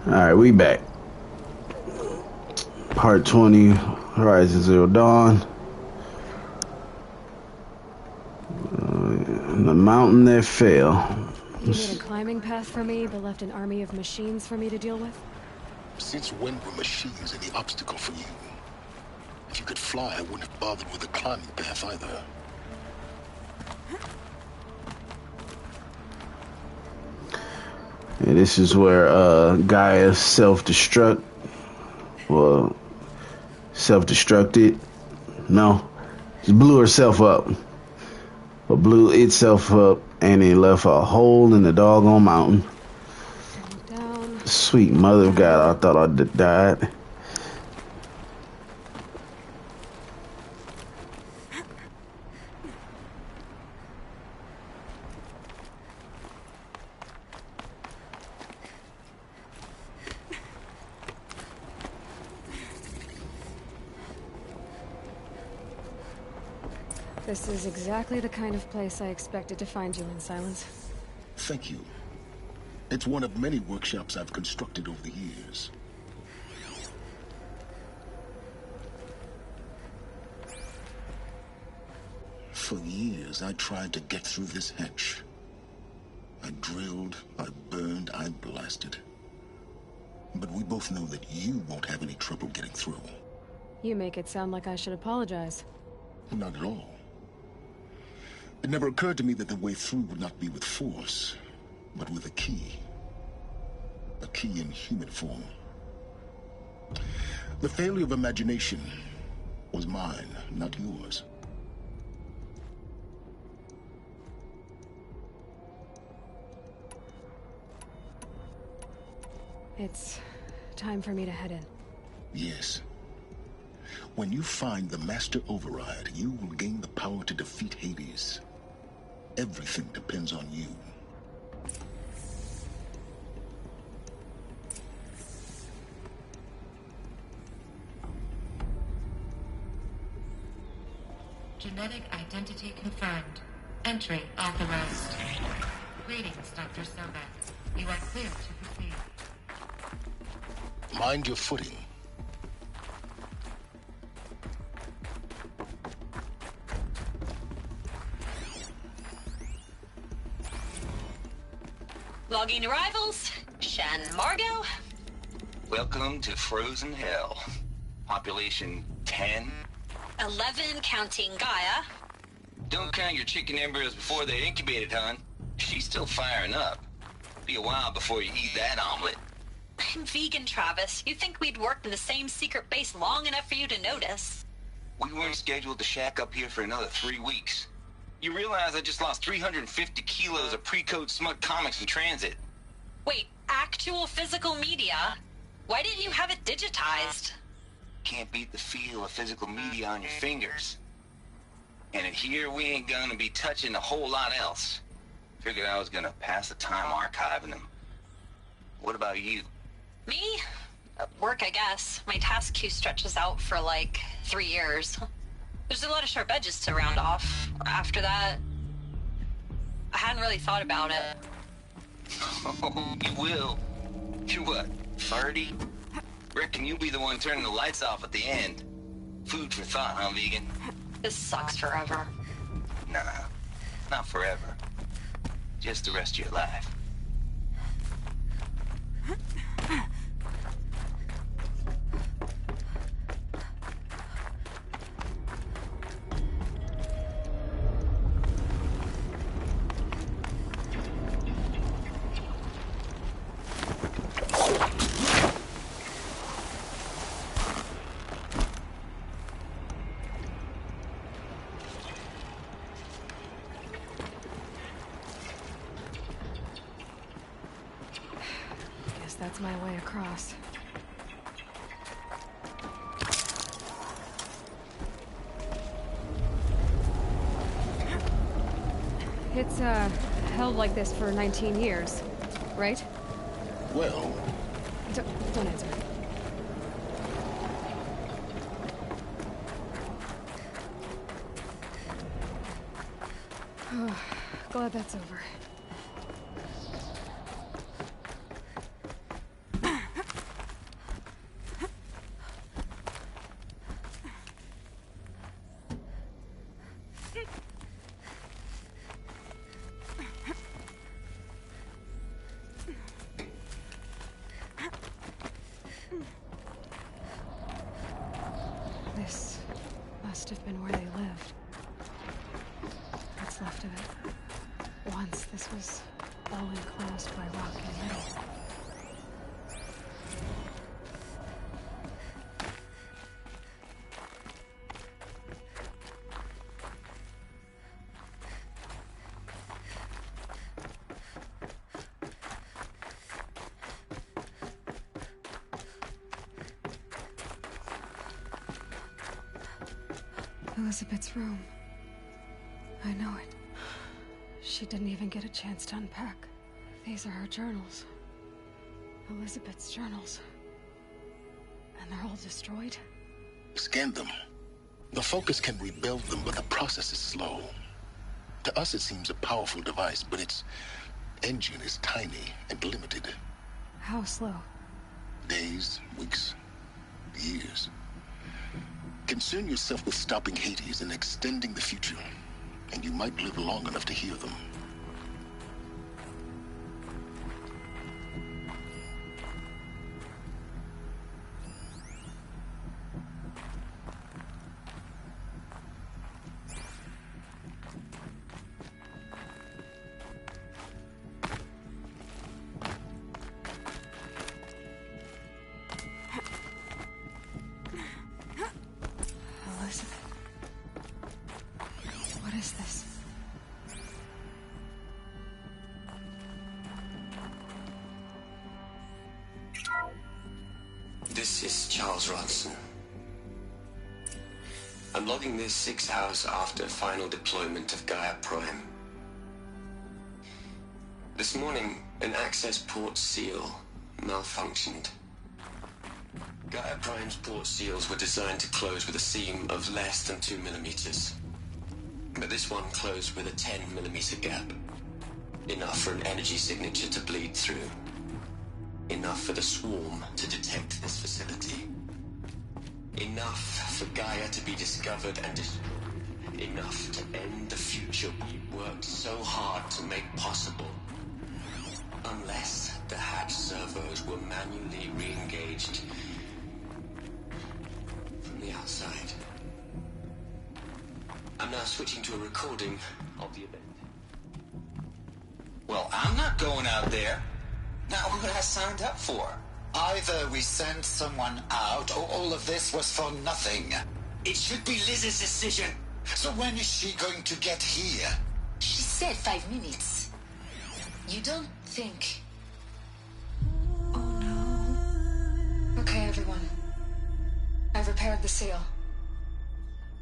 Alright, we back. Part 20, Horizon Zero Dawn. The mountain that fell. You made a climbing path for me, but left an army of machines for me to deal with? Since when were machines any obstacle for you? If you could fly, I wouldn't have bothered with a climbing path either. And this is where Gaia self-destruct. Well, self-destructed. No. She blew herself up. But blew itself up and it left a hole in the doggone mountain. Down. Sweet mother of God, I thought I'd died. This is exactly the kind of place I expected to find you in, Silence. Thank you. It's one of many workshops I've constructed over the years. For years, I tried to get through this hatch. I drilled, I burned, I blasted. But we both know that you won't have any trouble getting through. You make it sound like I should apologize. Not at all. It never occurred to me that the way through would not be with force, but with a key. A key in human form. The failure of imagination was mine, not yours. It's time for me to head in. Yes. When you find the Master Override, you will gain the power to defeat Hades. Everything depends on you. Genetic identity confirmed. Entry authorized. Greetings, Dr. Sobek. You are clear to proceed. Mind your footing. Logging arrivals. Shan Margot. Welcome to Frozen Hell. Population 10. 11 counting Gaia. Don't count your chicken embryos before they're incubated, hon. She's still firing up. Be a while before you eat that omelet. I'm vegan, Travis. You think we'd worked in the same secret base long enough for you to notice? We weren't scheduled to shack up here for another 3 weeks. You realize I just lost 350 kilos of pre-code smut comics in transit. Wait, actual physical media? Why didn't you have it digitized? Can't beat the feel of physical media on your fingers. And here we ain't gonna be touching a whole lot else. Figured I was gonna pass the time archiving them. What about you? Me? Work, I guess. My task queue stretches out for like 3 years. There's a lot of sharp edges to round off. After that, I hadn't really thought about it. Oh, you will. You're what, 30? Reckon you'll be the one turning the lights off at the end. Food for thought, huh, vegan? This sucks forever. Nah, not forever. Just the rest of your life. That's my way across. It's, held like this for 19 years, right? Well... Don't answer. Glad that's over. must have been where they lived. What's left of it. Once this was all enclosed by rock and metal. Elizabeth's room. I know it. She didn't even get a chance to unpack. These are her journals. Elizabeth's journals. And they're all destroyed? Scan them. The Focus can rebuild them, but the process is slow. To us, it seems a powerful device, but its engine is tiny and limited. How slow? Days, weeks, years. Concern yourself with stopping Hades and extending the future, and you might live long enough to hear them. What is this? This is Charles Ronson. I'm logging this 6 hours after final deployment of Gaia Prime. This morning, an access port seal malfunctioned. Gaia Prime's port seals were designed to close with a seam of less than 2 millimeters. But this one closed with a 10 millimeter gap. Enough for an energy signature to bleed through. Enough for the swarm to detect this facility. Enough for Gaia to be discovered and enough to end the future we worked so hard to make possible. Unless the hatch servos were manually re-engaged from the outside. I'm now switching to a recording of the event. Well, I'm not going out there. Not what I signed up for. Either we send someone out, or all of this was for nothing. It should be Liz's decision. So when is she going to get here? She said 5 minutes. You don't think... Oh no. Okay, everyone. I've repaired the seal.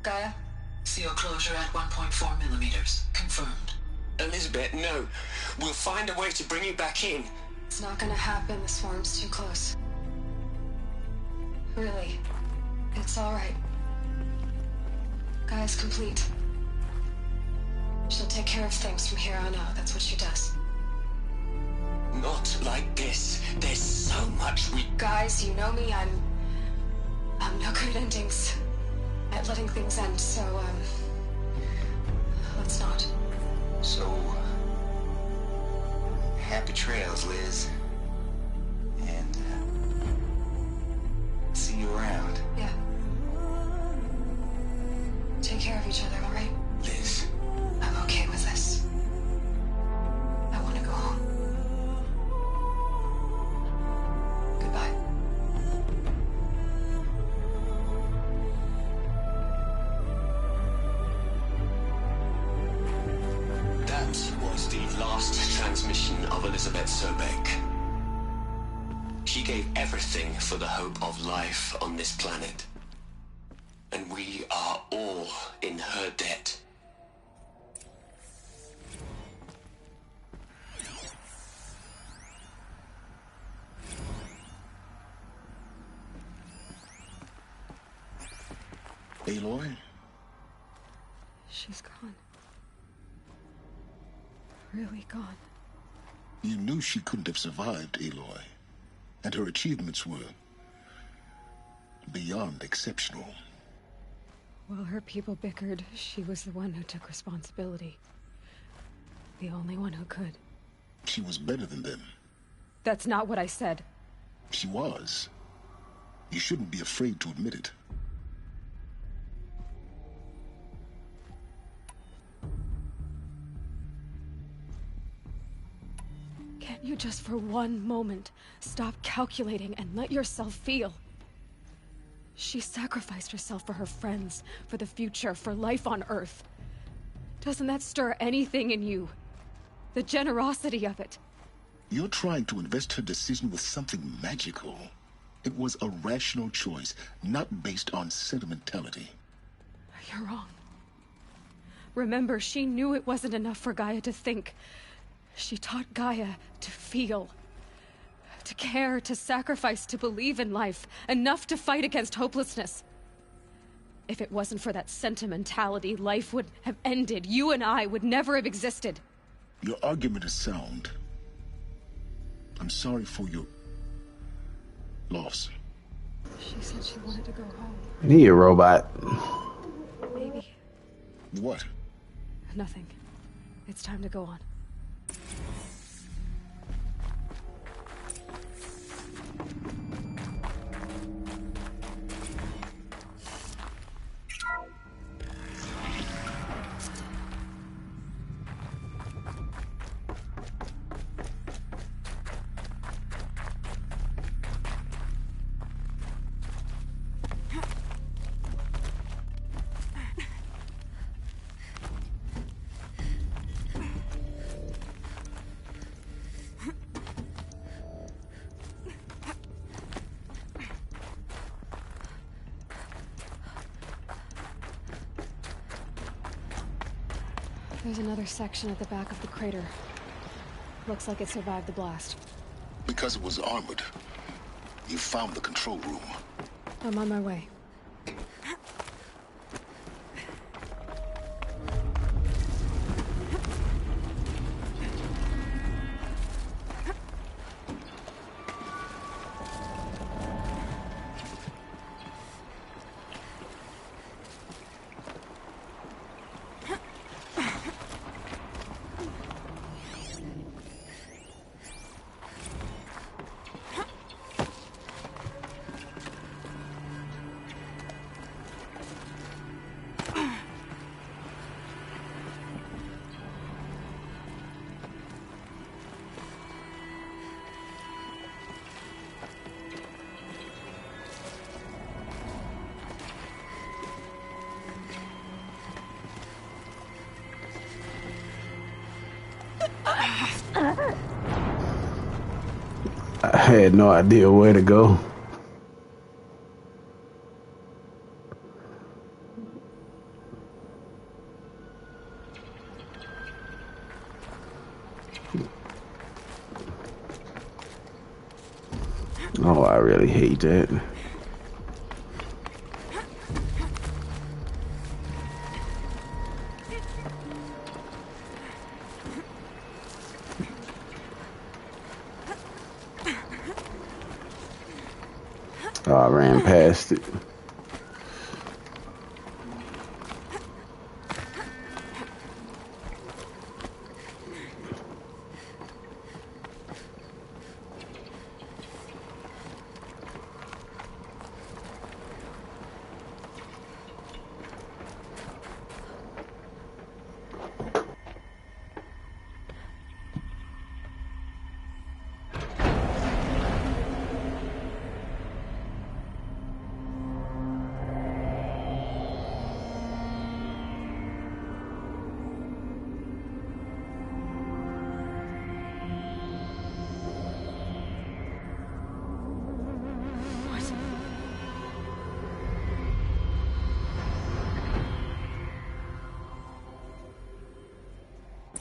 Gaia? Seal closure at 1.4 millimeters. Confirmed. Elizabeth, no. We'll find a way to bring you back in. It's not gonna happen. The swarm's too close. Really. It's alright. Gaia's complete. She'll take care of things from here on out. That's what she does. Not like this. There's so much we... Guys, you know me. I'm no good at endings. At letting things end, so, let's not. So, happy trails, Liz. And, see you around. Yeah. Take care of each other, alright? Liz. I'm okay with this. I want to go home. Goodbye. That was the last transmission of Elizabeth Sobek. She gave everything for the hope of life on this planet. And we are all in her debt. Aloy? She's gone. Really gone. You knew she couldn't have survived, Aloy. And her achievements were beyond exceptional. While her people bickered, she was the one who took responsibility. The only one who could. She was better than them. That's not what I said. She was. You shouldn't be afraid to admit it. just for one moment stop calculating and let yourself feel? She sacrificed herself for her friends, for the future, for life on Earth. Doesn't that stir anything in you? The generosity of it. You're trying to invest her decision with something magical. It was a rational choice, not based on sentimentality. You're wrong. Remember, she knew it wasn't enough for Gaia to think. She taught Gaia to feel. To care, to sacrifice, to believe in life. Enough to fight against hopelessness. If it wasn't for that sentimentality, life would have ended. You and I would never have existed. Your argument is sound. I'm sorry for your loss. She said she wanted to go home. He a robot. Maybe. What? Nothing. It's time to go on. There's another section at the back of the crater. Looks like it survived the blast. Because it was armored. You found the control room. I'm on my way. I had no idea where to go. Oh, I really hate that. Oh, I ran past it.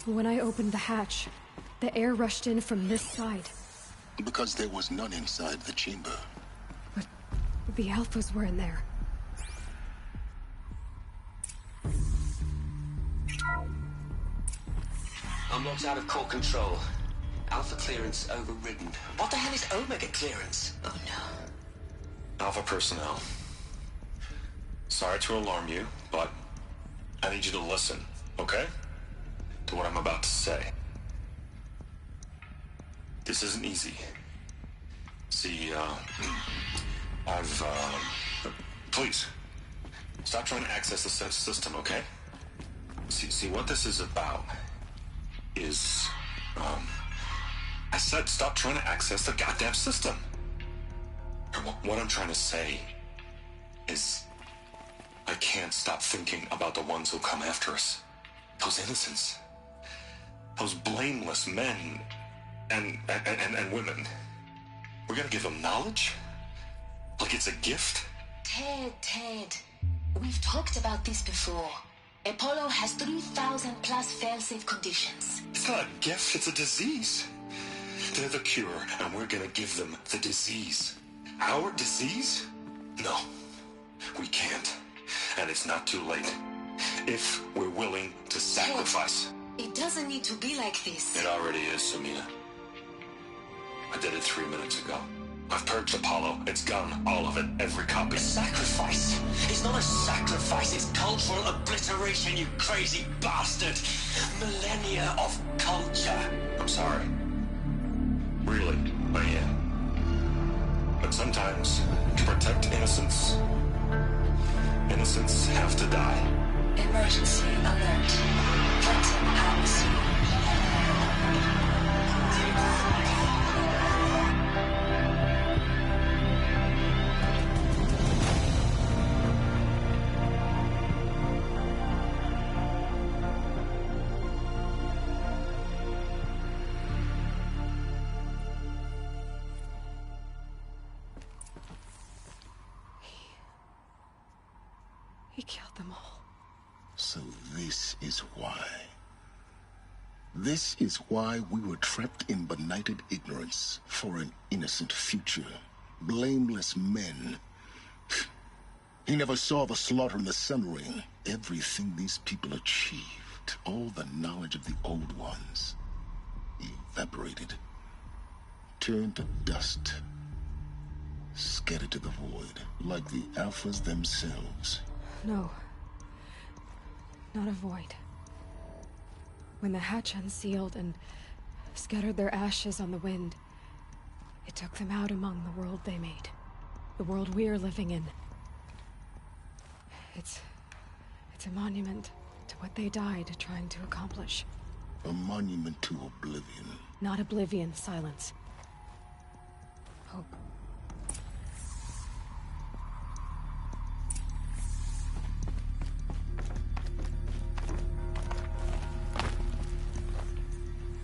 When I opened the hatch, the air rushed in from this side. Because there was none inside the chamber. But the Alphas were in there. I'm locked out of core control. Alpha clearance overridden. What the hell is Omega clearance? Oh no. Alpha personnel. Sorry to alarm you, but I need you to listen, okay? To what I'm about to say. This isn't easy. See, please, stop trying to access the system, okay? See, what this is about is, I said stop trying to access the goddamn system. What I'm trying to say is I can't stop thinking about the ones who come after us. Those innocents. Those blameless men and women. We're gonna give them knowledge? Like it's a gift? Ted. We've talked about this before. Apollo has 3,000 plus fail-safe conditions. It's not a gift, it's a disease. They're the cure, and we're gonna give them the disease. Our disease? No, we can't. And it's not too late. If we're willing to sacrifice. It doesn't need to be like this. It already is, Samina. I did it 3 minutes ago. I've purged Apollo. It's gone. All of it. Every copy. A sacrifice? It's not a sacrifice. It's cultural obliteration, you crazy bastard. Millennia of culture. I'm sorry. Really, I am. But sometimes, to protect innocence, innocents have to die. Emergency alert. Captain Atmosphere. He killed them all. So this is why. This is why we were trapped in benighted ignorance for an innocent future. Blameless men. He never saw the slaughter in the Sun Ring. Everything these people achieved, all the knowledge of the old ones, evaporated, turned to dust, scattered to the void, like the Alphas themselves. No. Not a void. When the hatch unsealed and scattered their ashes on the wind, it took them out among the world they made. The world we're living in. It's a monument to what they died trying to accomplish. A monument to Oblivion. Not Oblivion, silence. Hope.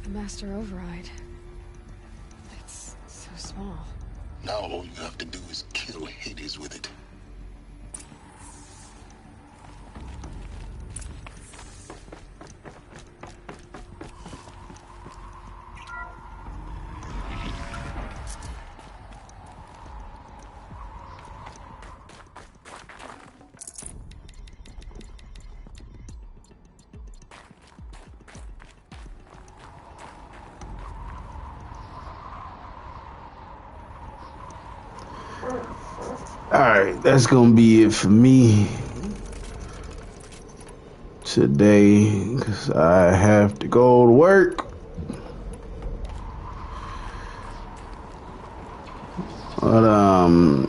The Master Override. It's so small. Now all you have to do is kill Hades with it. Alright, that's gonna be it for me today, because I have to go to work. But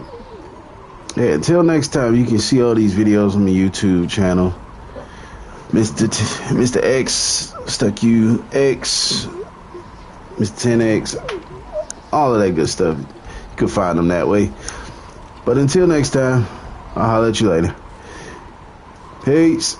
yeah, until next time, you can see all these videos on my YouTube channel. Mr. X, Stuck You X, Mr. 10X, all of that good stuff. You can find them that way. But until next time, I'll holler at you later. Peace.